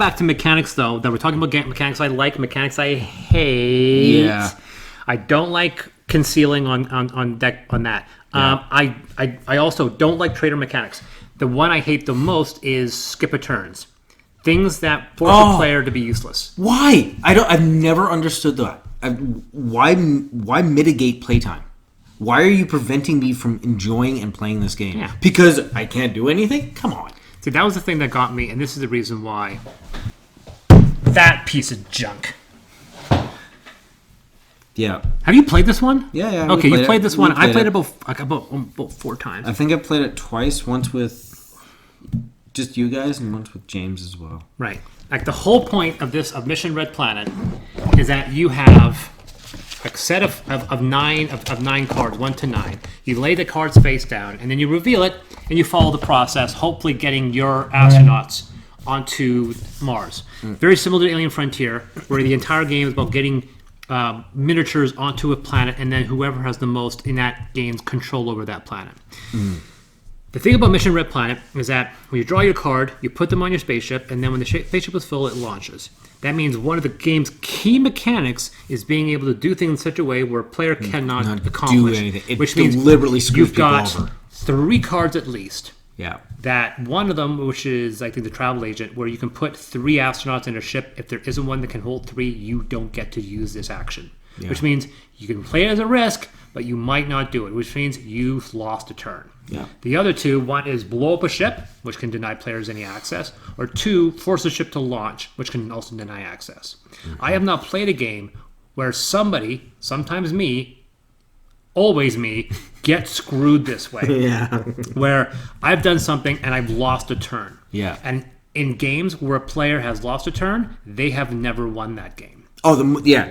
back to mechanics, though, that we're talking about mechanics I like, mechanics I hate. Yeah. I don't like concealing on deck on that. Yeah. I also don't like trader mechanics. The one I hate the most is skip a turns. Things that force a player to be useless. Why? I've never understood that. Why mitigate playtime? Why are you preventing me from enjoying and playing this game? Yeah. Because I can't do anything? Come on. See, that was the thing that got me, and this is the reason why. That piece of junk. Yeah. Have you played this one? Yeah. Okay, you played this one. I played it it about 4 times. I think I played it twice. Once with just you guys, and once with James as well. Right. Like the whole point of Mission Red Planet is that you have a set of nine cards, 1 to 9. You lay the cards face down, and then you reveal it, and you follow the process, hopefully getting your astronauts onto Mars. Very similar to Alien Frontier, where the entire game is about getting miniatures onto a planet, and then whoever has the most in that gains control over that planet. The thing about Mission Red Planet is that when you draw your card, you put them on your spaceship, and then when the spaceship is full, it launches. That means one of the game's key mechanics is being able to do things in such a way where a player cannot accomplish. Do anything. Which means deliberately screws you've people got over. 3 cards at least. Yeah. That one of them, which is I think the travel agent, where you can put 3 astronauts in a ship. If there isn't one that can hold 3, you don't get to use this action. Yeah. Which means you can play it as a risk, but you might not do it, which means you've lost a turn. Yeah. The other 2, one is blow up a ship, which can deny players any access, or 2, force a ship to launch, which can also deny access. I have not played a game where somebody, sometimes me, always me, gets screwed this way. Yeah. Where I've done something and I've lost a turn. Yeah. And in games where a player has lost a turn, they have never won that game. Oh, they're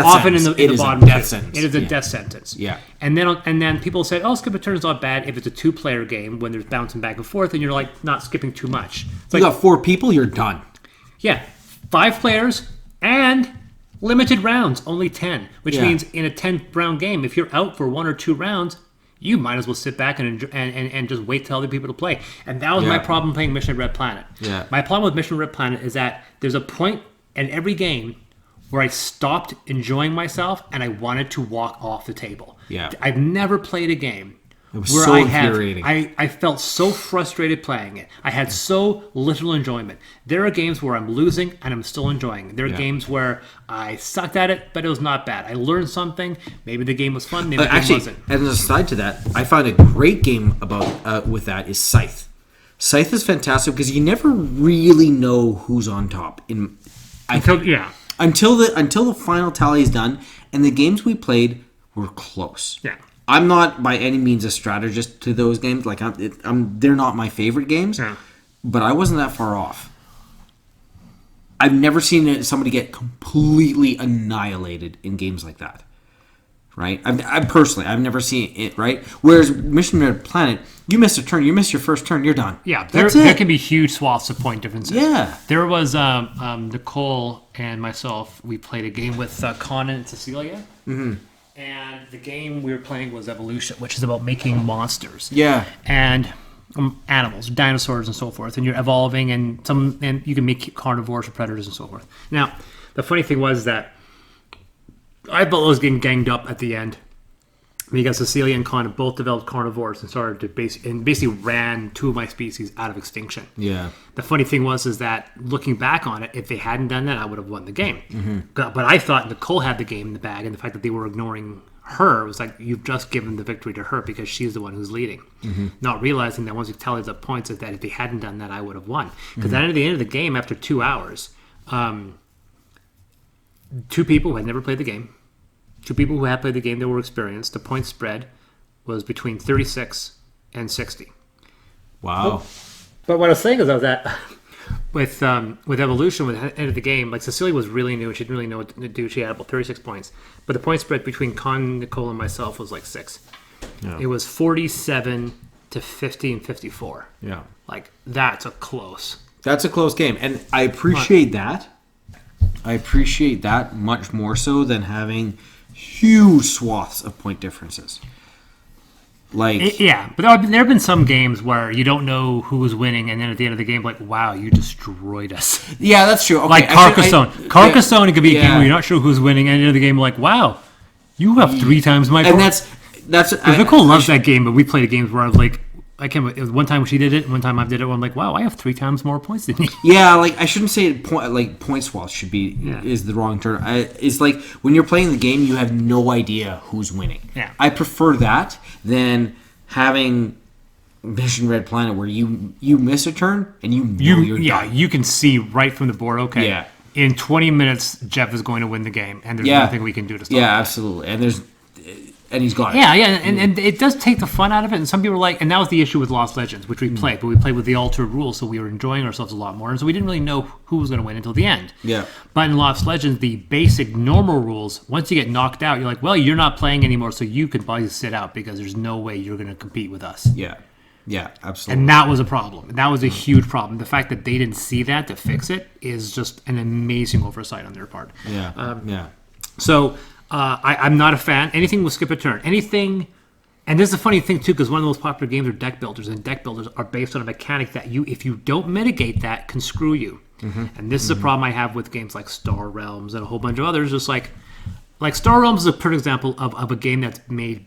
often in the bottom death sentence. It is a death sentence. Yeah. And then people said, "Oh, skip a turn is not bad if it's a 2-player game when there's bouncing back and forth, and you're like not skipping too much." It's you got 4 people, you're done. Yeah, 5 players and limited rounds, only 10, which means in a 10-round game, if you're out for 1 or 2 rounds, you might as well sit back and just wait till other people to play. And that was my problem playing Mission Red Planet. Yeah. My problem with Mission Red Planet is that there's a point in every game where I stopped enjoying myself and I wanted to walk off the table. Yeah. I've never played a game where so infuriating. I felt so frustrated playing it. I had so little enjoyment. There are games where I'm losing and I'm still enjoying. There are games where I sucked at it, but it was not bad. I learned something. Maybe the game was fun. Maybe the game wasn't. As an aside to that, I find a great game about with that is Scythe. Scythe is fantastic because you never really know who's on top. Until the final tally is done, and the games we played were close. Yeah. I'm not by any means a strategist to those games. Like they're not my favorite games, but I wasn't that far off. I've never seen somebody get completely annihilated in games like that. Right? I've never seen it. Right? Whereas Mission Red Planet, you miss a turn, you miss your first turn, you're done. Yeah, there can be huge swaths of point differences. Yeah. There was Nicole and myself. We played a game with Con and Cecilia. Mm-hmm. And the game we were playing was Evolution, which is about making monsters. Yeah. And animals, dinosaurs, and so forth. And you're evolving, and you can make carnivores or predators and so forth. Now, the funny thing was that I thought I was getting ganged up at the end because Cecilia and Con both developed carnivores and started to basically ran 2 of my species out of extinction. Yeah. The funny thing is that looking back on it, if they hadn't done that, I would have won the game. Mm-hmm. But I thought Nicole had the game in the bag, and the fact that they were ignoring her was like, you've just given the victory to her because she's the one who's leading. Mm-hmm. Not realizing that once you tally up points, is that if they hadn't done that, I would have won. Because at the end of the game, after 2 hours, 2 people who had never played the game, 2 people who had played the game that were experienced, the point spread was between 36 and 60. Wow. But what I was saying is that with Evolution, with the end of the game, like Cecilia was really new and she didn't really know what to do. She had about 36 points. But the point spread between Con, Nicole, and myself was like 6. Yeah. It was 47 to 50 and 54. Yeah. Like, that's a close. That's a close game. And I appreciate that. I appreciate that much more so than having huge swaths of point differences. Like, Yeah, but there have been some games where you don't know who was winning, and then at the end of the game, like, wow, you destroyed us. yeah, that's true. Okay, Like Carcassonne. Carcassonne, it could be a game where you're not sure who's winning, and at the end of the game, like, wow, you have 3 times my points. And that's Nicole loves that game, but we played games where I was like, I can't. It was one time she did it, one time I did it. Where I'm like, wow, I have 3 times more points than you. Yeah, like I shouldn't say point swaps should be is the wrong term. It's like when you're playing the game, you have no idea who's winning. Yeah. I prefer that than having Mission Red Planet where you miss a turn and you're done. You can see right from the board. Okay, Yeah. in 20 minutes, Jeff is going to win the game, and there's nothing we can do to stop. Yeah, that. absolutely. And he's got it. Yeah, and it does take the fun out of it. And some people are like, and that was the issue with Lost Legends, which we played, but we played with the altered rules, so we were enjoying ourselves a lot more, and so we didn't really know who was going to win until the end. Yeah. But in Lost Legends, the basic normal rules, once you get knocked out, you're like, well, you're not playing anymore, so you could probably sit out because there's no way you're going to compete with us. Yeah. Yeah, absolutely. And that was a problem. That was a huge problem. The fact that they didn't see that to fix it is just an amazing oversight on their part. Yeah. So I'm not a fan. Anything with skip a turn. Anything, and this is a funny thing too, because one of the most popular games are deck builders, and deck builders are based on a mechanic that if you don't mitigate that, can screw you. And this is a problem I have with games like Star Realms and a whole bunch of others. Just like Star Realms is a perfect example of a game that's made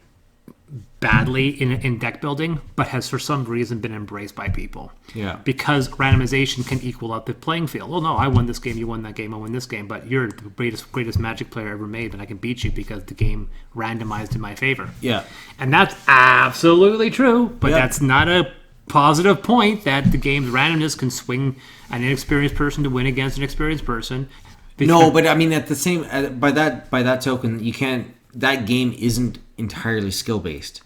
badly in deck building, but has for some reason been embraced by people. Yeah. Because randomization can equal out the playing field. Well, no, I won this game, you won that game, I won this game, but you're the greatest Magic player ever made, and I can beat you because the game randomized in my favor. Yeah. And that's absolutely true, but Yeah. that's not a positive point that the game's randomness can swing an inexperienced person to win against an experienced person. No, but I mean, at the same by that token, you can't. That game isn't entirely skill based.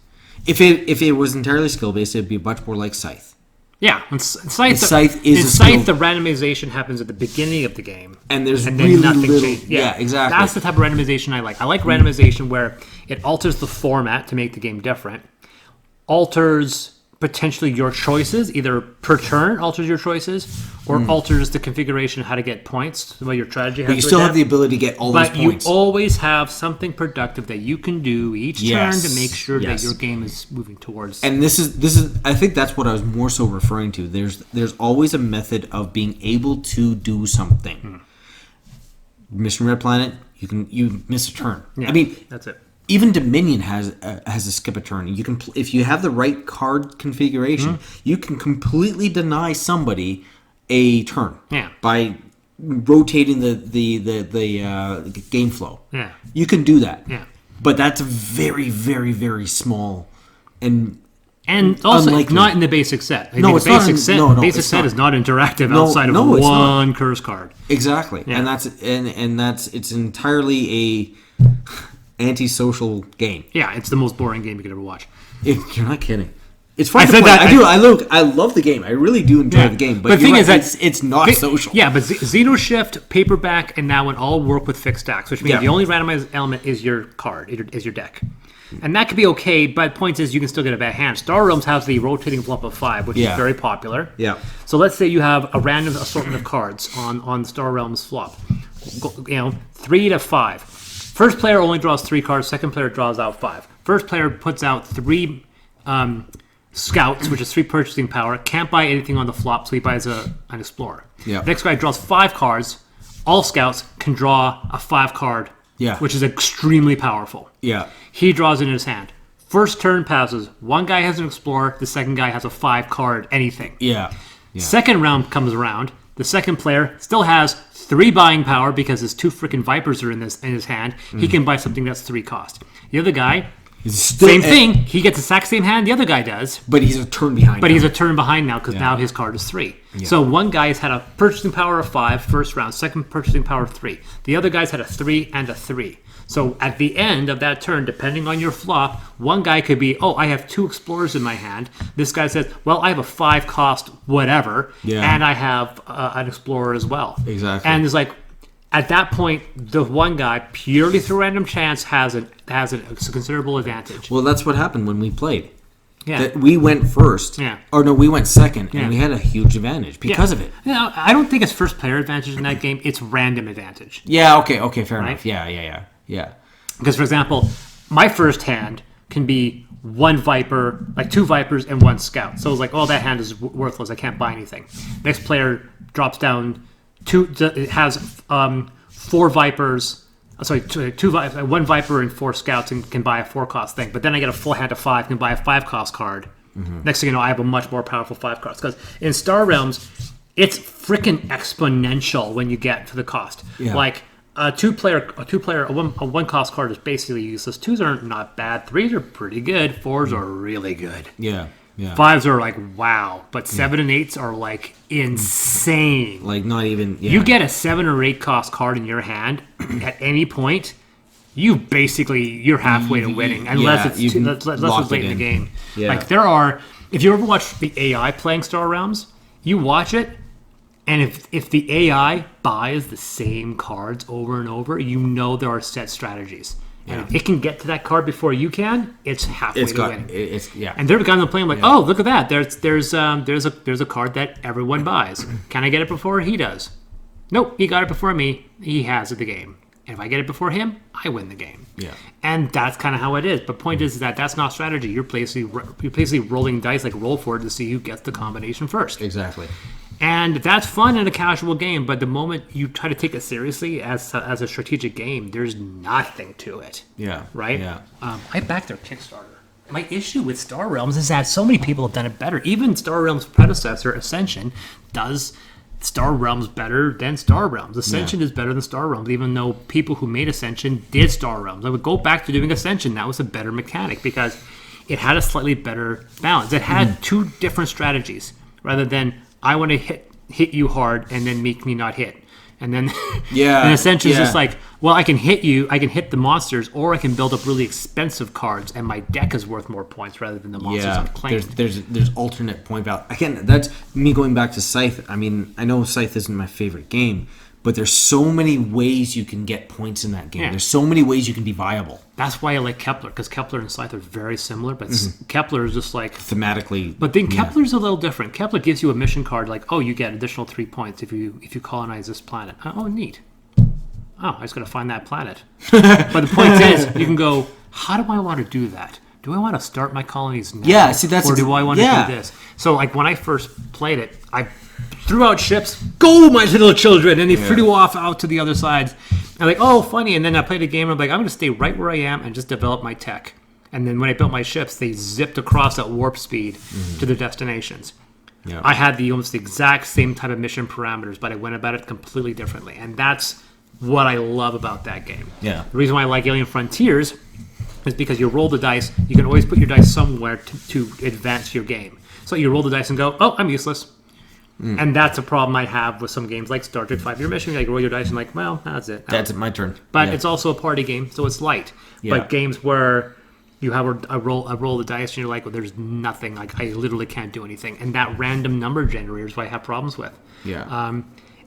If it was entirely skill based, it'd be much more like Scythe. Yeah, in Scythe, the the randomization happens at the beginning of the game, and there's then really nothing little. changes. Yeah, exactly. That's the type of randomization I like. I like randomization where it alters the format to make the game different, alters potentially your choices, either per turn alters your choices, or alters the configuration of how to get points, the way your strategy has But you to still have adapt. the ability to get all those But points. you always have something productive that you can do each turn to make sure that Yes. your game is moving towards. And this is I think that's what I was more so referring to. There's always a method of being able to do something. Mission Red Planet, you miss a turn. Yeah, I mean, that's it. even Dominion has a skip a turn. You can if you have the right card configuration, you can completely deny somebody a turn. Yeah. By rotating the game flow. Yeah. You can do that. Yeah. But that's very, very, very small and also unlikely. not in the basic set. No, it's not in- set. no, basic it's set not. is not interactive No, outside of no, it's not. one curse card. Exactly. Yeah. And that's it's entirely a antisocial game. Yeah, it's the most boring game you could ever watch. You're not kidding. It's fun I to said play. that- I love the game. I really do enjoy the game. But the thing you're is right, that it's not social. Yeah, but Xenoshift, Paperback, and now all work with fixed stacks, which means Yeah. the only randomized element is your card, is your deck. And that could be okay, but the point is you can still get a bad hand. Star Realms has the rotating flop of 5, which is Yeah. very popular. Yeah. So let's say you have a random assortment of cards on Star Realms flop. 3 to 5. First player only draws 3 cards. Second player draws out 5. First player puts out 3 scouts, which is 3 purchasing power. Can't buy anything on the flop, so he buys an explorer. Yeah. Next guy draws 5 cards. All scouts can draw a 5 card, Yeah. which is extremely powerful. Yeah. He draws it in his hand. First turn passes. One guy has an explorer. The second guy has a 5 card anything. Yeah. Second round comes around. The second player still has 3 buying power because his 2 freaking Vipers are in his hand. He can buy something that's 3 cost. The other guy, It's still same thing. He gets the exact same hand the other guy does. But he's a turn behind. But now. he's a turn behind now because now his card is 3. So one guy's had a purchasing power of 5 first round, second purchasing power of 3. The other guy's had a 3 and a 3. So at the end of that turn, depending on your flop, one guy could be, I have 2 explorers in my hand. This guy says, well, I have a 5 cost whatever, and I have an explorer as well. Exactly. And it's like, at that point, the one guy, purely through random chance, has a considerable advantage. Well, that's what happened when we played. Yeah. That we went first. Yeah. Or no, we went second, Yeah. and we had a huge advantage because of it. I don't think it's first player advantage in that game. It's random advantage. Yeah. Okay. Fair Right? enough. Yeah. Because, for example, my first hand, can be one Viper, like 2 Vipers and 1 Scout. So it's like, oh, that hand is worthless. I can't buy anything. Next player drops down 2. It has 4 Vipers. Sorry, 1 Viper and 4 Scouts and can buy a 4-cost thing. But then I get a full hand of 5, can buy a 5-cost card. Next thing you know, I have a much more powerful 5-cost. Because in Star Realms, it's freaking exponential when you get to the cost. Yeah. Like a 1-cost card is basically useless. 2s are not bad. 3s are pretty good. 4s are really good. Yeah. 5s are like wow, but 7 and 8s are like insane. Like not even. Yeah. You get a 7 or 8 cost card in your hand at any point, you're halfway to winning, unless it's late in the game. Yeah. Like if you ever watch the AI playing Star Realms, you watch it, and if the AI buys the same cards over and over, you know there are set strategies. And if it can get to that card before you can, it's halfway to winning. And they're kind of playing like, oh, look at that. There's a card that everyone buys. Can I get it before he does? Nope, he got it before me. He has the game. And if I get it before him, I win the game. Yeah. And that's kind of how it is. But point is that that's not strategy. You're basically rolling dice like roll for it to see who gets the combination first. Exactly. And that's fun in a casual game, but the moment you try to take it seriously as a strategic game, there's nothing to it. Yeah. Right? Yeah. I backed their Kickstarter. My issue with Star Realms is that so many people have done it better. Even Star Realms' predecessor, Ascension, does Star Realms better than Star Realms. Ascension is better than Star Realms, even though people who made Ascension did Star Realms. I would go back to doing Ascension. That was a better mechanic because it had a slightly better balance. It had 2 different strategies rather than I want to hit you hard and then make me not hit. And then and Ascension is just like, well, I can hit you, I can hit the monsters, or I can build up really expensive cards, and my deck is worth more points rather than the monsters I'm playing. There's alternate point value. Again, that's me going back to Scythe. I mean, I know Scythe isn't my favorite game, but there's so many ways you can get points in that game. There's so many ways you can be viable. That's why I like Kepler, because Kepler and Scythe are very similar, but Kepler is just like thematically. But then Kepler's a little different. Kepler gives you a mission card like, oh, you get additional 3 points if you colonize this planet. Oh, neat. Oh, I just got to find that planet. But the point is, you can go, how do I want to do that? Do I want to start my colonies now? Yeah, see, that's... Or do I want to do this? So, like, when I first played it, I threw out ships, go, my little children, and they flew off out to the other side. I'm like, oh, funny. And then I played a game, and I'm like, I'm going to stay right where I am and just develop my tech. And then when I built my ships, they zipped across at warp speed to their destinations. Yeah. I had almost the exact same type of mission parameters, but I went about it completely differently. And that's what I love about that game. Yeah. The reason why I like Alien Frontiers is because you roll the dice. You can always put your dice somewhere to advance your game. So you roll the dice and go, oh, I'm useless. And that's a problem I have with some games like Star Trek 5-Year Mission. Like, roll your dice and like, well, that's it. That's my turn. But it's also a party game, so it's light. Yeah. But games where you have a roll the dice and you're like, well, there's nothing. Like, I literally can't do anything. And that random number generator is what I have problems with. Yeah.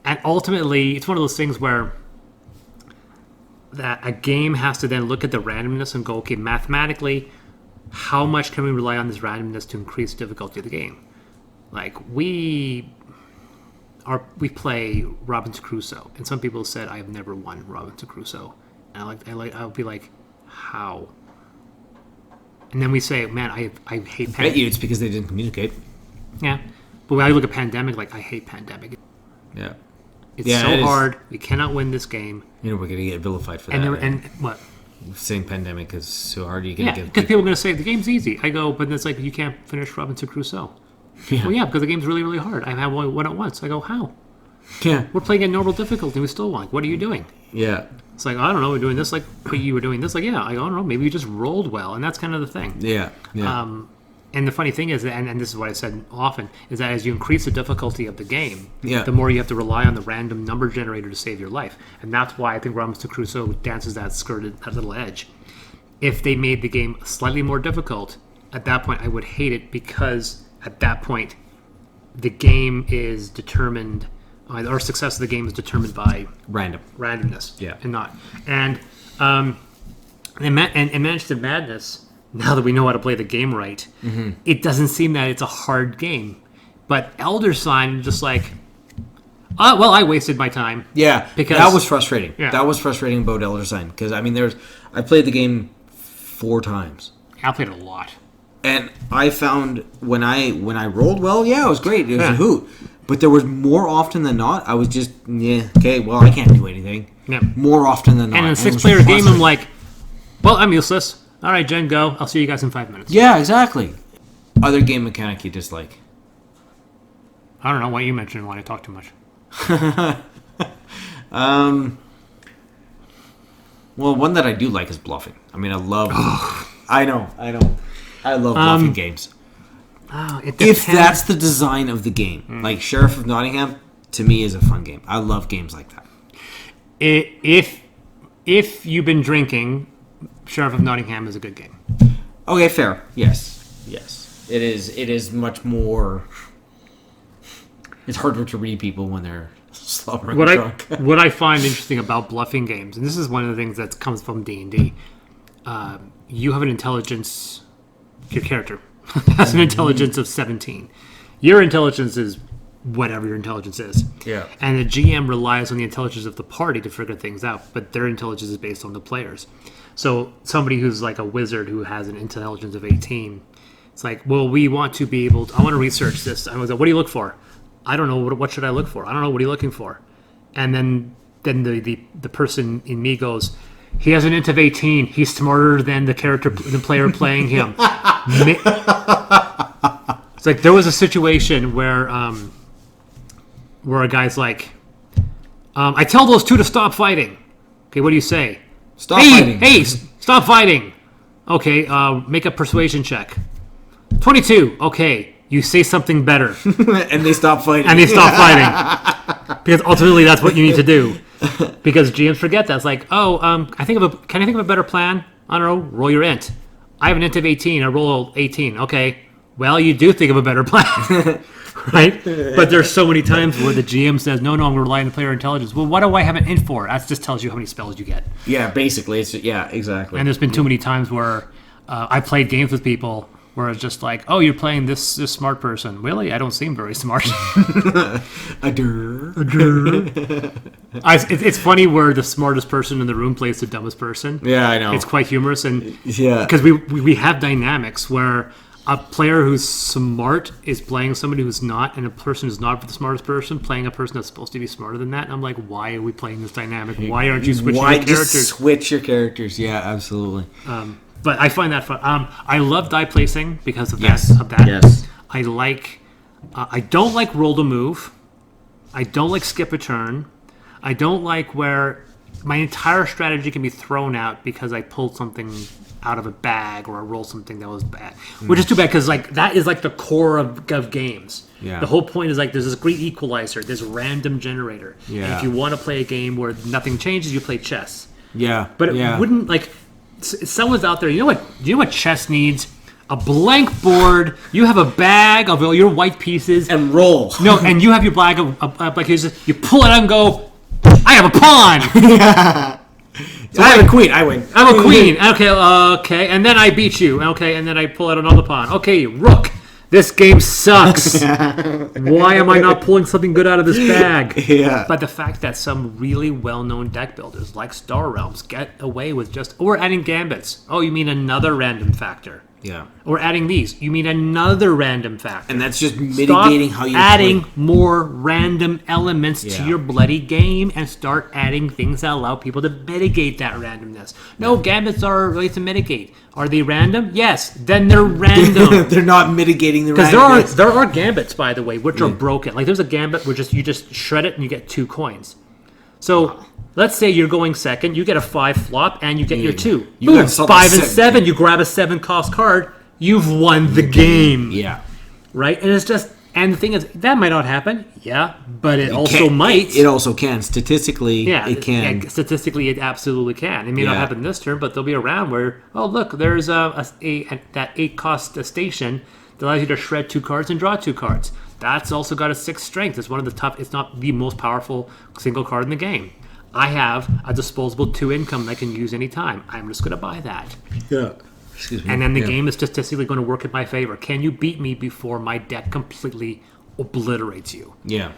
And ultimately, it's one of those things where that a game has to then look at the randomness and go, okay, mathematically, how much can we rely on this randomness to increase difficulty of the game? Like, we play Robinson Crusoe, and some people said I have never won Robinson Crusoe, and I'll be like, how? And then we say, man, I hate Pandemic. I bet you it's because they didn't communicate. Yeah, but when I look at Pandemic, like, I hate Pandemic. Yeah, it's so hard. We cannot win this game. You know, we're gonna get vilified for that. And what? Saying Pandemic is so hard. You get because people are gonna say the game's easy. I go, but it's like you can't finish Robinson Crusoe. Yeah. Well, yeah, because the game's really, really hard. I have only won it once. I go, how? Yeah. We're playing at normal difficulty. We still won. Like, what are you doing? Yeah. It's like, I don't know. We're doing this like you were doing this. Like, yeah. I don't know. Maybe you just rolled well. And that's kind of the thing. Yeah. Yeah. And the funny thing is, and this is what I said often, is that as you increase the difficulty of the game, the more you have to rely on the random number generator to save your life. And that's why I think Robinson Crusoe dances that little edge. If they made the game slightly more difficult, at that point I would hate it because at that point, the game is determined, or success of the game is determined by randomness. Yeah, and not and Managed to Madness. Now that we know how to play the game right, it doesn't seem that it's a hard game. But Elder Sign, just like, well, I wasted my time. Yeah, because that was frustrating. Yeah. That was frustrating about Elder Sign because I mean, I played the game 4 times. I played it a lot. And I found when I rolled well, yeah, it was great. It was a hoot. But there was more often than not, I was just, okay, well, I can't do anything. Yeah. More often than not. And in a 6-player game, I'm like, well, I'm useless. All right, Jen, go. I'll see you guys in 5 minutes. Yeah, exactly. Other game mechanic you dislike? I don't know why you mentioned why I talk too much. Well, one that I do like is bluffing. I mean, I love... I know. I love bluffing games. Oh, it If that's the design of the game. Like Sheriff of Nottingham, to me, is a fun game. I love games like that. If you've been drinking, Sheriff of Nottingham is a good game. Okay, fair. Yes. It is much more... It's harder to read people when they're slobbering drunk. What I find interesting about bluffing games, and this is one of the things that comes from D&D, you have an intelligence... Your character has an intelligence of 17. Your intelligence is whatever your intelligence is. Yeah. And the GM relies on the intelligence of the party to figure things out, but their intelligence is based on the players. So somebody who's like a wizard who has an intelligence of 18, it's like, well, we want to be able to... I want to research this. I was like, what do you look for? I don't know. What should I look for? I don't know. What are you looking for? And then the person in me goes, he has an int of 18. He's smarter than the player playing him. It's like there was a situation where a guy's like, I tell those two to stop fighting. Okay, what do you say? Stop fighting. Hey, stop fighting. Okay, make a persuasion check. 22. Okay. You say something better. And they stop fighting. Because ultimately that's what you need to do. Because GMs forget that. It's like, can I think of a better plan? I don't know, roll your int. I have an int of 18, I roll 18. Okay, well, you do think of a better plan. Right? But there's so many times where the GM says, no, I'm going to rely on the player intelligence. Well, what do I have an int for? That just tells you how many spells you get. Yeah, basically. Exactly. And there's been too many times where I played games with people where it's just like, oh, you're playing this smart person. Really? I don't seem very smart. It's funny where the smartest person in the room plays the dumbest person. Yeah, I know. It's quite humorous. And yeah, because we have dynamics where a player who's smart is playing somebody who's not, and a person who's not the smartest person playing a person that's supposed to be smarter than that. And I'm like, why are we playing this dynamic? Why aren't you switching your characters? Why just switch your characters? Yeah, absolutely. But I find that fun. I love die placing because of that. Yes. Yes. I like. I don't like roll to move. I don't like skip a turn. I don't like where my entire strategy can be thrown out because I pulled something out of a bag or I rolled something that was bad, which is too bad because like that is like the core of games. Yeah. The whole point is like there's this great equalizer, this random generator. Yeah. And if you want to play a game where nothing changes, you play chess. Yeah. But it wouldn't like. Someone's out there. Do you know what chess needs? A blank board. You have a bag of all your white pieces and roll. No, and you have your bag of black pieces. You pull it out and go. I have a pawn. So I have a queen. I win. I'm a queen. Okay. And then I beat you. Okay, and then I pull out another pawn. Okay, rook. This game sucks. Why am I not pulling something good out of this bag? Yeah. But the fact that some really well-known deck builders like Star Realms get away with just... Or adding gambits. Oh, you mean another random factor. Yeah. Or adding these. You mean another random factor. And that's just mitigating how you adding play. more random elements to your bloody game and start adding things that allow people to mitigate that randomness. No, gambits are a way to mitigate. Are they random? Yes. Then they're random. They're not mitigating the randomness. Because there are gambits, by the way, which are broken. Like there's a gambit where you just shred it and you get 2 coins. So let's say you're going second, you get a 5 flop, and you get your 2. You Boom, got 5 and 7, you grab a 7 cost card, you've won the game. Yeah. Right? And it's just, and the thing is, that might not happen. Yeah, but it also might. It also can. Statistically, it can. Yeah, statistically, it absolutely can. It may not happen this turn, but there'll be a round where, oh, look, there's that 8 cost station that allows you to shred 2 cards and draw 2 cards. That's also got a 6 strength. It's one of the tough, it's not the most powerful single card in the game. I have a disposable 2 income that I can use anytime. I'm just going to buy that. Yeah. Excuse me. And then the game is statistically going to work in my favor. Can you beat me before my deck completely obliterates you? Yeah.